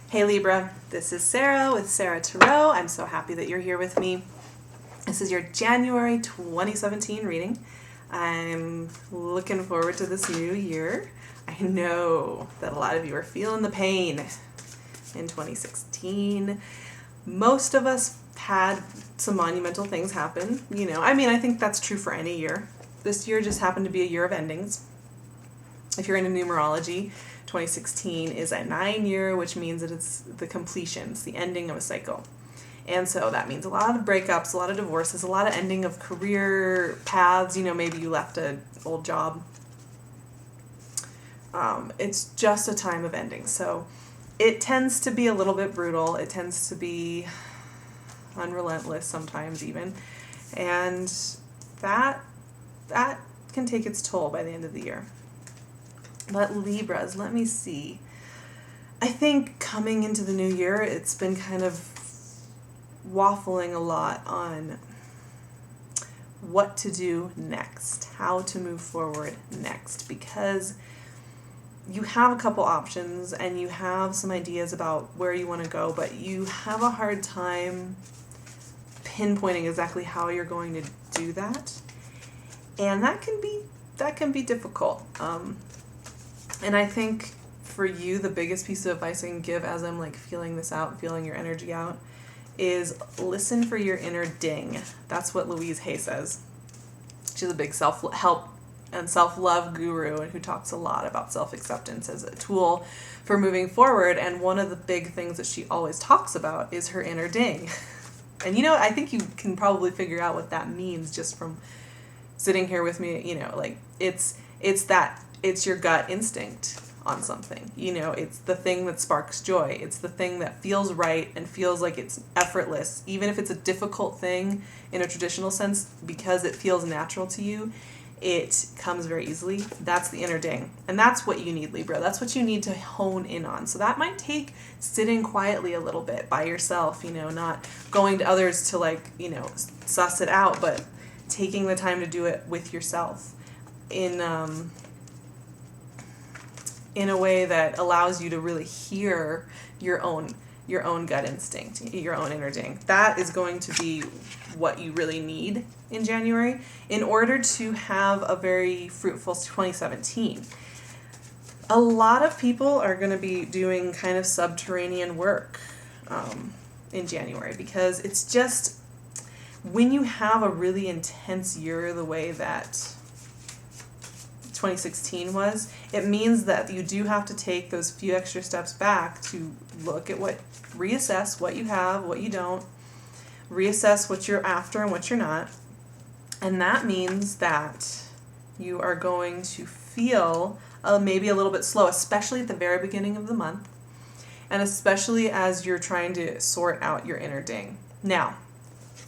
Hey Libra, this is Sarah with Sarah Tarot. I'm so happy that you're here with me. This is your January 2017 reading. I'm looking forward to this new year. I know that a lot of you are feeling the pain in 2016. Most of us had some monumental things happen. I think that's true for any year. This year just happened to be a year of endings. If you're into numerology, 2016 is a 9-year, which means that it's the completion, it's the ending of a cycle. And so that means a lot of breakups, a lot of divorces, a lot of ending of career paths. Maybe you left an old job. It's just a time of ending. So it tends to be a little bit brutal. It tends to be unrelentless sometimes even. And that can take its toll by the end of the year. But Libras, let me see. I think coming into the new year, it's been kind of waffling a lot on what to do next, how to move forward next, because you have a couple options and you have some ideas about where you want to go, but you have a hard time pinpointing exactly how you're going to do that. And that can be difficult. And I think for you, the biggest piece of advice I can give as I'm feeling this out, feeling your energy out, is listen for your inner ding. That's what Louise Hay says. She's a big self-help and self-love guru and who talks a lot about self-acceptance as a tool for moving forward. And one of the big things that she always talks about is her inner ding. And I think you can probably figure out what that means just from sitting here with me. It's your gut instinct on something. It's the thing that sparks joy. It's the thing that feels right and feels like it's effortless. Even if it's a difficult thing in a traditional sense, because it feels natural to you, it comes very easily. That's the inner ding. And that's what you need, Libra. That's what you need to hone in on. So that might take sitting quietly a little bit by yourself, not going to others to suss it out, but taking the time to do it with yourself in a way that allows you to really hear your own gut instinct, your own inner ding. That is going to be what you really need in January in order to have a very fruitful 2017. A lot of people are going to be doing kind of subterranean work in January, because it's just when you have a really intense year the way that 2016 was, it means that you do have to take those few extra steps back to look at reassess what you have, what you don't, reassess what you're after and what you're not. And that means that you are going to feel maybe a little bit slow, especially at the very beginning of the month, and especially as you're trying to sort out your inner ding. Now,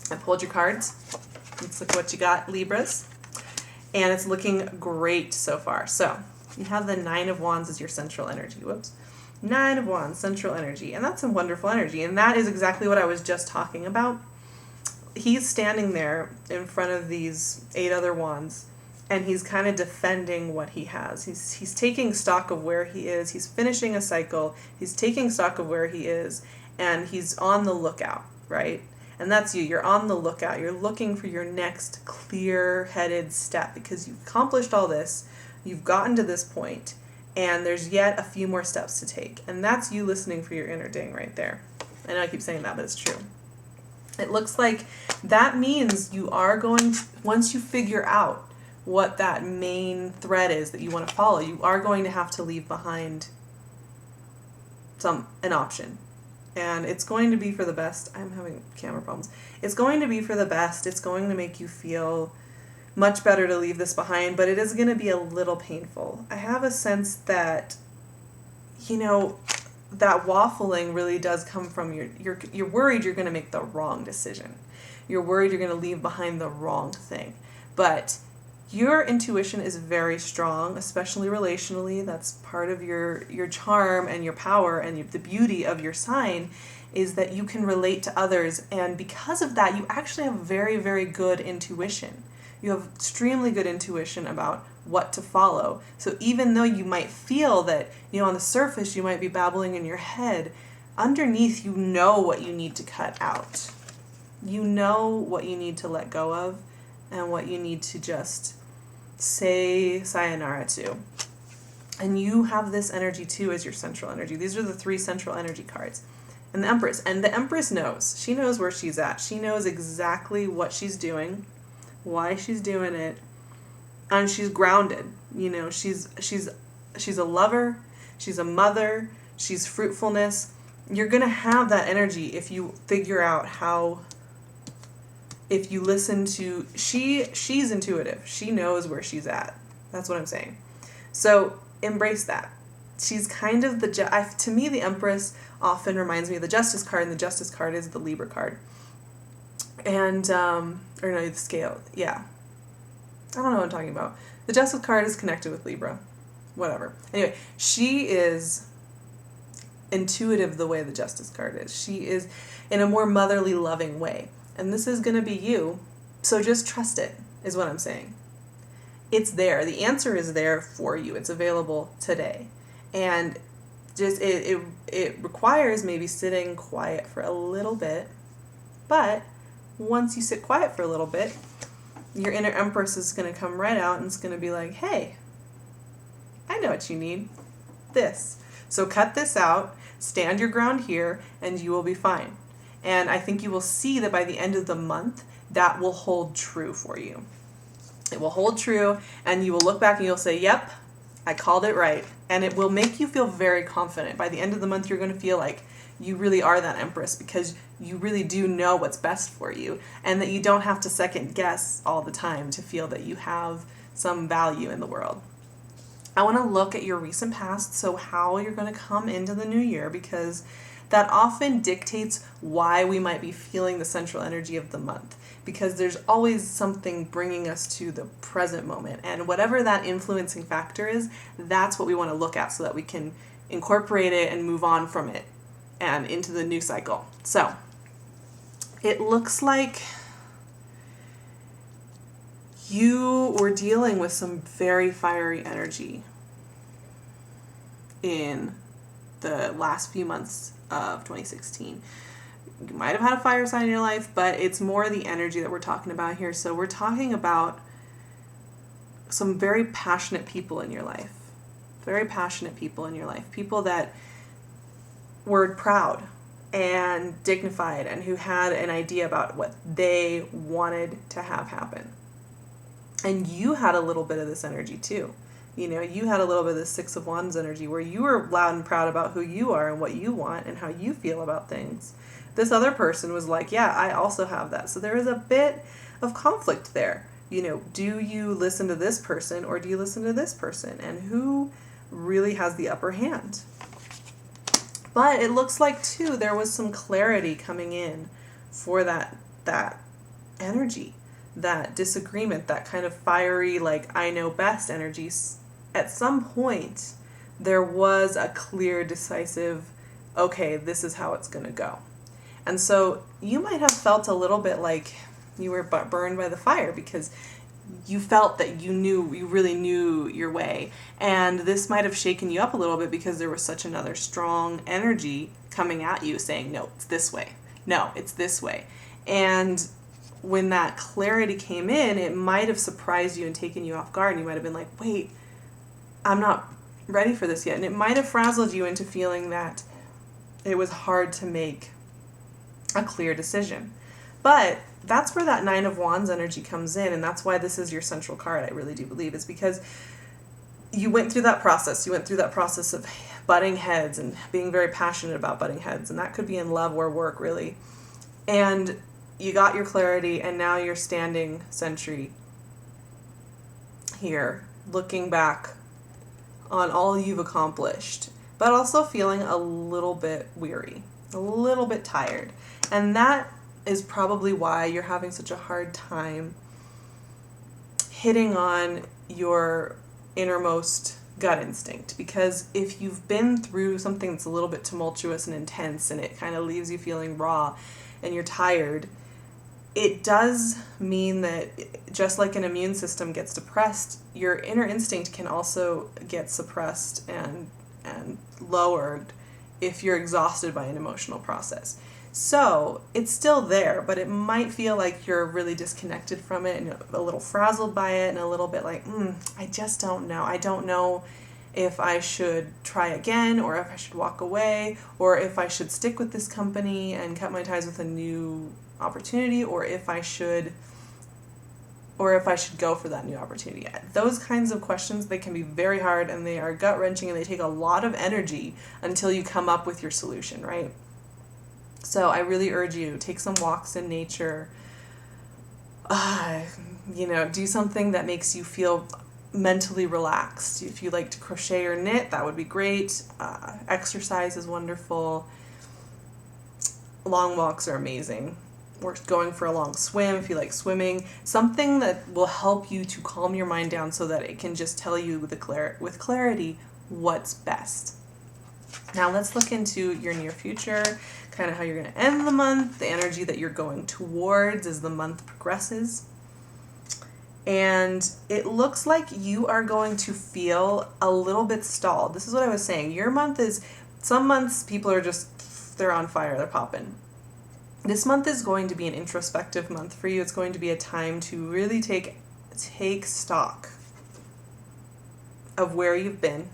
I pulled your cards. Let's look what you got, Libras. And it's looking great so far. So you have the 9 of Wands as your central energy. 9 of Wands, central energy. And that's a wonderful energy. And that is exactly what I was just talking about. He's standing there in front of these 8 other wands, and he's kind of defending what he has. He's taking stock of where he is. He's finishing a cycle. He's taking stock of where he is, and he's on the lookout, right? And that's you. You're on the lookout. You're looking for your next clear-headed step because you've accomplished all this. You've gotten to this point, and there's yet a few more steps to take. And that's you listening for your inner ding right there. I know I keep saying that, but it's true. It looks like that means you are going to, once you figure out what that main thread is that you want to follow, you are going to have to leave behind an option. And it's going to be for the best. I'm having camera problems. It's going to be for the best. It's going to make you feel much better to leave this behind, but it is going to be a little painful. I have a sense that, that waffling really does come from you're worried you're going to make the wrong decision. You're worried you're going to leave behind the wrong thing. But your intuition is very strong, especially relationally. That's part of your charm and your power, and the beauty of your sign is that you can relate to others. And because of that, you actually have very, very good intuition. You have extremely good intuition about what to follow. So even though you might feel that, on the surface you might be babbling in your head, underneath, you know what you need to cut out. You know what you need to let go of and what you need to just say sayonara to. And you have this energy too as your central energy. These are the 3 central energy cards. And the Empress. And the Empress knows. She knows where she's at. She knows exactly what she's doing, why she's doing it, and she's grounded. You know, she's a lover, she's a mother, she's fruitfulness. You're going to have that energy if you figure out how, if you listen to, she's intuitive. She knows where she's at. That's what I'm saying. So embrace that. She's kind of to me, the Empress often reminds me of the Justice card, and the Justice card is the Libra card. And, the Scale. Yeah. I don't know what I'm talking about. The Justice card is connected with Libra. Whatever. Anyway, she is intuitive the way the Justice card is. She is in a more motherly, loving way. And this is going to be you. So just trust it, is what I'm saying. It's there. The answer is there for you. It's available today. And just it requires maybe sitting quiet for a little bit. But once you sit quiet for a little bit, your inner Empress is going to come right out and it's going to be like, hey, I know what you need. This. So cut this out, stand your ground here, and you will be fine. And I think you will see that by the end of the month, that will hold true for you. It will hold true, and you will look back and you'll say, yep, I called it right. And it will make you feel very confident. By the end of the month, you're going to feel like you really are that Empress because you really do know what's best for you, and that you don't have to second guess all the time to feel that you have some value in the world. I want to look at your recent past, so how you're going to come into the new year, because that often dictates why we might be feeling the central energy of the month, because there's always something bringing us to the present moment. And whatever that influencing factor is, that's what we want to look at so that we can incorporate it and move on from it and into the new cycle. So it looks like you were dealing with some very fiery energy in the last few months of 2016. You might have had a fire sign in your life, but it's more the energy that we're talking about here. So we're talking about some very passionate people in your life. Very passionate people in your life. People that were proud and dignified and who had an idea about what they wanted to have happen. And you had a little bit of this energy too. You know, you had a little bit of the 6 of Wands energy where you were loud and proud about who you are and what you want and how you feel about things. This other person was like, yeah, I also have that. So there is a bit of conflict there. You know, do you listen to this person or do you listen to this person? And who really has the upper hand? But it looks like, too, there was some clarity coming in for that energy, that disagreement, that kind of fiery, like, I know best energy. At some point, there was a clear, decisive, okay, this is how it's going to go. And so you might have felt a little bit like you were burned by the fire because you felt that you really knew your way. And this might have shaken you up a little bit because there was such another strong energy coming at you saying, no, it's this way. No, it's this way. And when that clarity came in, it might have surprised you and taken you off guard. And you might have been like, wait, I'm not ready for this yet. And it might have frazzled you into feeling that it was hard to make a clear decision. But that's where that 9 of Wands energy comes in, and that's why this is your central card, I really do believe, is because you went through that process. You went through that process of butting heads and being very passionate about butting heads, and that could be in love or work, really. And you got your clarity, and now you're standing sentry here, looking back on all you've accomplished, but also feeling a little bit weary, a little bit tired. And that is probably why you're having such a hard time hitting on your innermost gut instinct. Because if you've been through something that's a little bit tumultuous and intense and it kind of leaves you feeling raw and you're tired, it does mean that just like an immune system gets depressed, your inner instinct can also get suppressed and lowered if you're exhausted by an emotional process. So it's still there, but it might feel like you're really disconnected from it and a little frazzled by it and a little bit like, I just don't know. I don't know if I should try again, or if I should walk away, or if I should stick with this company and cut my ties with a new opportunity, or if I should go for that new opportunity. Those kinds of questions, they can be very hard and they are gut-wrenching and they take a lot of energy until you come up with your solution, right? So I really urge you, take some walks in nature, do something that makes you feel mentally relaxed. If you like to crochet or knit, that would be great. Exercise is wonderful. Long walks are amazing. Or going for a long swim if you like swimming. Something that will help you to calm your mind down so that it can just tell you with clarity what's best. Now let's look into your near future, kind of how you're going to end the month, the energy that you're going towards as the month progresses. And it looks like you are going to feel a little bit stalled. This is what I was saying. Your month is, some months people are just, they're on fire, they're popping. This month is going to be an introspective month for you. It's going to be a time to really take stock of where you've been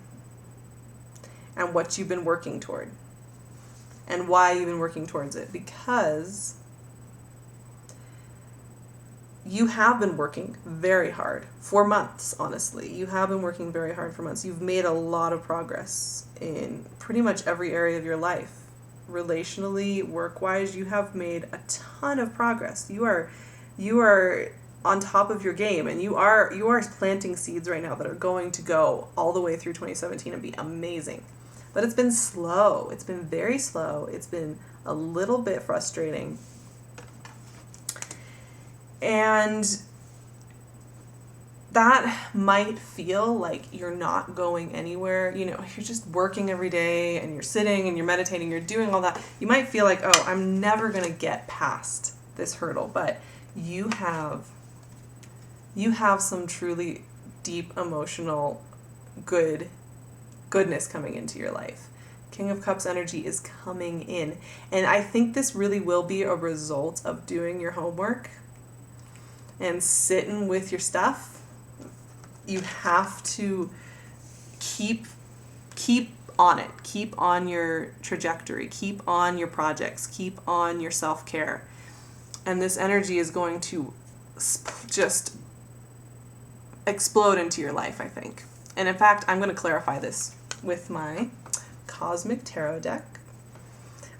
and what you've been working toward and why you've been working towards it, because you have been working very hard for months, honestly. You have been working very hard for months. You've made a lot of progress in pretty much every area of your life. Relationally, work-wise, you have made a ton of progress. You are on top of your game, and you are planting seeds right now that are going to go all the way through 2017 and be amazing. But it's been slow. It's been very slow. It's been a little bit frustrating. And that might feel like you're not going anywhere. You're just working every day and you're sitting and you're meditating, you're doing all that. You might feel like, oh, I'm never going to get past this hurdle. But you have some truly deep emotional goodness coming into your life. King of Cups energy is coming in. And I think this really will be a result of doing your homework and sitting with your stuff. You have to keep on it. Keep on your trajectory. Keep on your projects. Keep on your self-care. And this energy is going to just explode into your life, I think. And in fact, I'm going to clarify this with my Cosmic Tarot deck.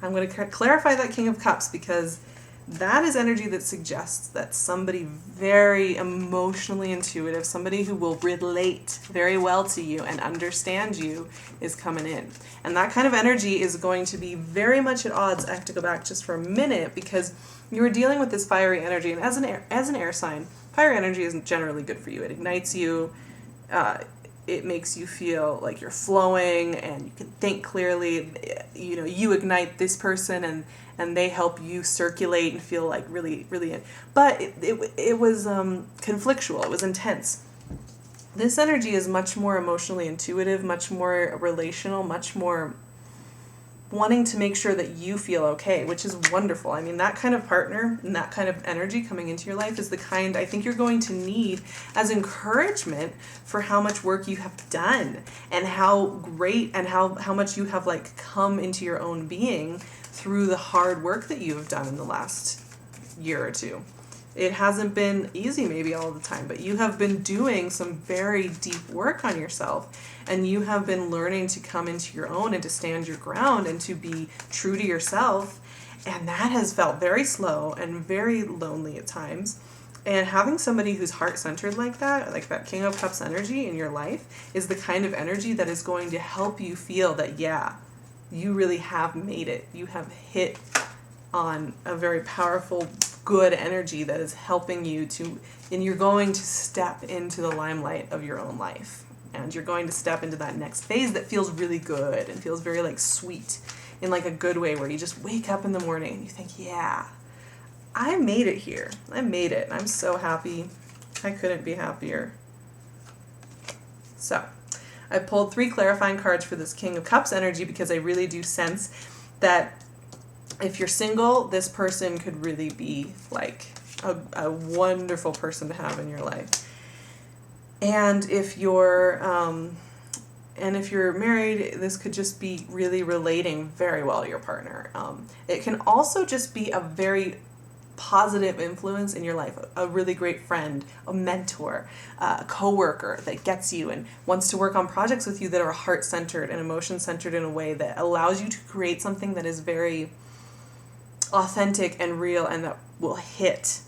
I'm going to clarify that King of Cups because that is energy that suggests that somebody very emotionally intuitive, somebody who will relate very well to you and understand you, is coming in. And that kind of energy is going to be very much at odds. I have to go back just for a minute because you were dealing with this fiery energy, and as an air sign, fiery energy isn't generally good for you. It ignites you. It makes you feel like you're flowing and you can think clearly. You ignite this person and they help you circulate and feel like really, really. But it was conflictual. It was intense. This energy is much more emotionally intuitive, much more relational, much more wanting to make sure that you feel okay, which is wonderful. I mean, that kind of partner and that kind of energy coming into your life is the kind I think you're going to need as encouragement for how much work you have done and how great and how much you have come into your own being through the hard work that you have done in the last year or two. It hasn't been easy maybe all the time, but you have been doing some very deep work on yourself, and you have been learning to come into your own and to stand your ground and to be true to yourself. And that has felt very slow and very lonely at times. And having somebody who's heart-centered like that King of Cups energy in your life, is the kind of energy that is going to help you feel that, yeah, you really have made it. You have hit on a very powerful, good energy that is helping you and you're going to step into the limelight of your own life. And you're going to step into that next phase that feels really good and feels very sweet in a good way, where you just wake up in the morning and you think, yeah, I made it here. I made it. I'm so happy. I couldn't be happier. So, I pulled 3 clarifying cards for this King of Cups energy because I really do sense that if you're single, this person could really be like a wonderful person to have in your life. And if you're married, this could just be really relating very well to your partner. It can also just be a very positive influence in your life, a really great friend, a mentor, a coworker that gets you and wants to work on projects with you that are heart-centered and emotion-centered in a way that allows you to create something that is very authentic and real and that will hit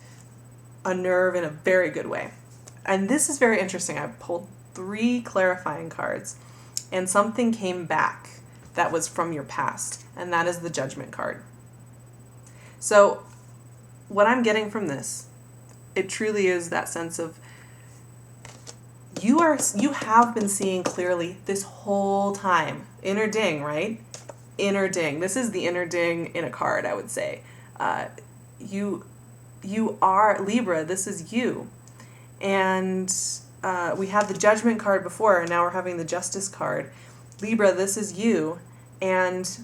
a nerve in a very good way. And this is very interesting. I pulled 3 clarifying cards and something came back that was from your past, and that is the Judgment card. So what I'm getting from this, it truly is that sense of you have been seeing clearly this whole time. Inner ding, right? Inner ding. This is the inner ding in a card, I would say. You are Libra. This is you. And we had the Judgment card before, and now we're having the Justice card. Libra, this is you. And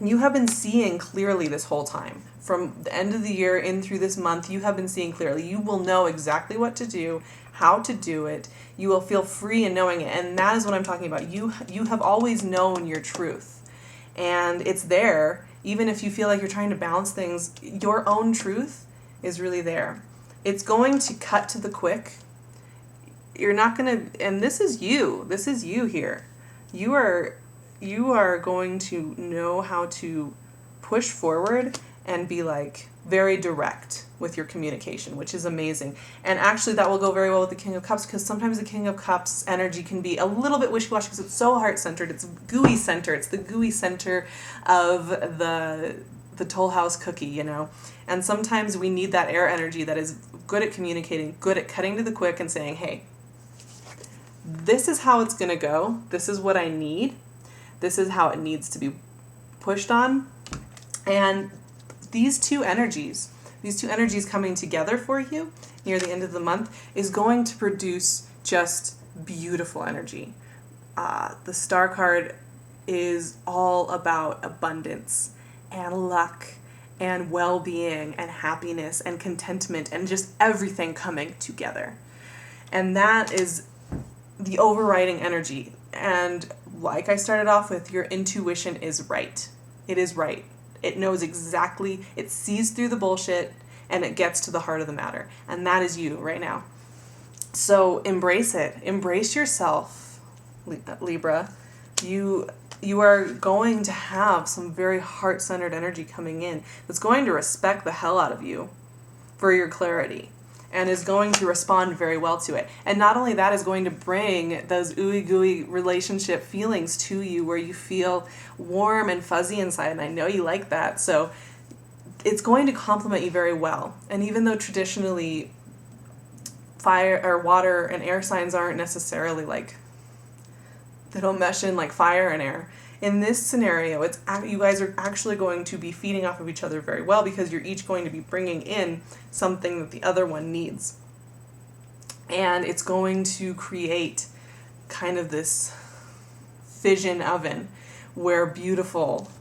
you have been seeing clearly this whole time. From the end of the year in through this month, you have been seeing clearly. You will know exactly what to do, how to do it. You will feel free in knowing it. And that is what I'm talking about. You have always known your truth. And it's there. Even if you feel like you're trying to balance things, your own truth is really there. It's going to cut to the quick. You're not going to, and this is you. This is you here. You are going to know how to push forward and be like very direct with your communication, which is amazing. And actually that will go very well with the King of Cups, because sometimes the King of Cups energy can be a little bit wishy-washy because it's so heart-centered. It's gooey center. It's the gooey center of the Toll House cookie, you know. And sometimes we need that air energy that is good at communicating, good at cutting to the quick and saying, hey, this is how it's going to go. This is what I need. This is how it needs to be pushed on. And these two energies coming together for you near the end of the month is going to produce just beautiful energy. The Star card is all about abundance and luck and well-being and happiness and contentment and just everything coming together. And that is the overriding energy. And like I started off with, your intuition is right. It is right. It knows exactly, it sees through the bullshit and it gets to the heart of the matter. And that is you right now. So embrace it. Embrace yourself, Libra. You are going to have some very heart-centered energy coming in that's going to respect the hell out of you for your clarity and is going to respond very well to it. And not only that, is going to bring those ooey gooey relationship feelings to you where you feel warm and fuzzy inside, and I know you like that. So it's going to complement you very well. And even though traditionally fire or water and air signs aren't necessarily like, they don't mesh in like fire and air, in this scenario, you guys are actually going to be feeding off of each other very well because you're each going to be bringing in something that the other one needs. And it's going to create kind of this fission oven where beautiful,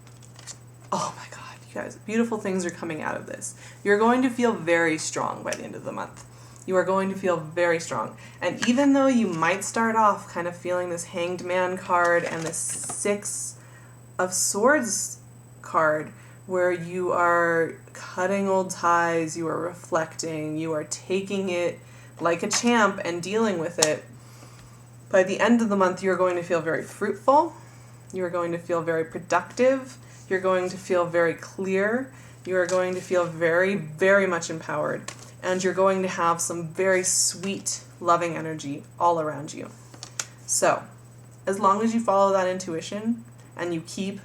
oh my God, you guys, beautiful things are coming out of this. You're going to feel very strong by the end of the month. You are going to feel very strong. And even though you might start off kind of feeling this Hanged Man card and this 6 of Swords card, where you are cutting old ties, you are reflecting, you are taking it like a champ and dealing with it, by the end of the month, you're going to feel very fruitful. You're going to feel very productive. You're going to feel very clear. You are going to feel very, very much empowered. And you're going to have some very sweet, loving energy all around you. So, as long as you follow that intuition and you keep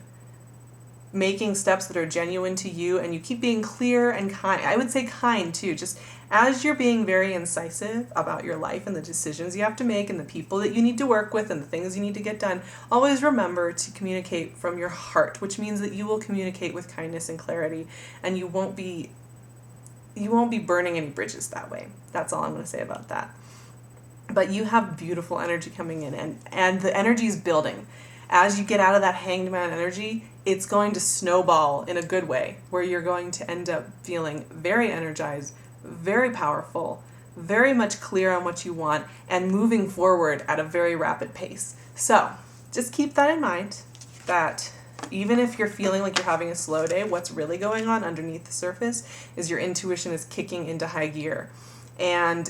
making steps that are genuine to you and you keep being clear and kind, I would say kind too, just as you're being very incisive about your life and the decisions you have to make and the people that you need to work with and the things you need to get done, always remember to communicate from your heart, which means that you will communicate with kindness and clarity, and you won't be burning any bridges that way. That's all I'm going to say about that. But you have beautiful energy coming in, and the energy is building. As you get out of that hanged man energy, it's going to snowball in a good way, where you're going to end up feeling very energized, very powerful, very much clear on what you want, and moving forward at a very rapid pace. So just keep that in mind, that even if you're feeling like you're having a slow day, what's really going on underneath the surface is your intuition is kicking into high gear. And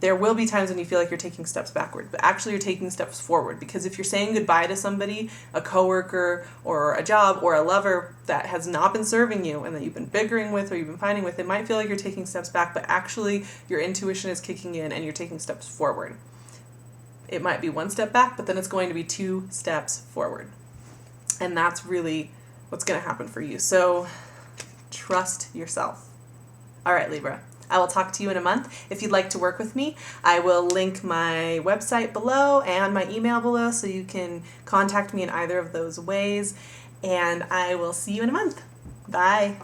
there will be times when you feel like you're taking steps backward, but actually you're taking steps forward. Because if you're saying goodbye to somebody, a coworker or a job or a lover that has not been serving you and that you've been bickering with or you've been fighting with, it might feel like you're taking steps back, but actually your intuition is kicking in and you're taking steps forward. It might be one step back, but then it's going to be 2 steps forward. And that's really what's going to happen for you. So trust yourself. All right, Libra. I will talk to you in a month. If you'd like to work with me, I will link my website below and my email below so you can contact me in either of those ways. And I will see you in a month. Bye.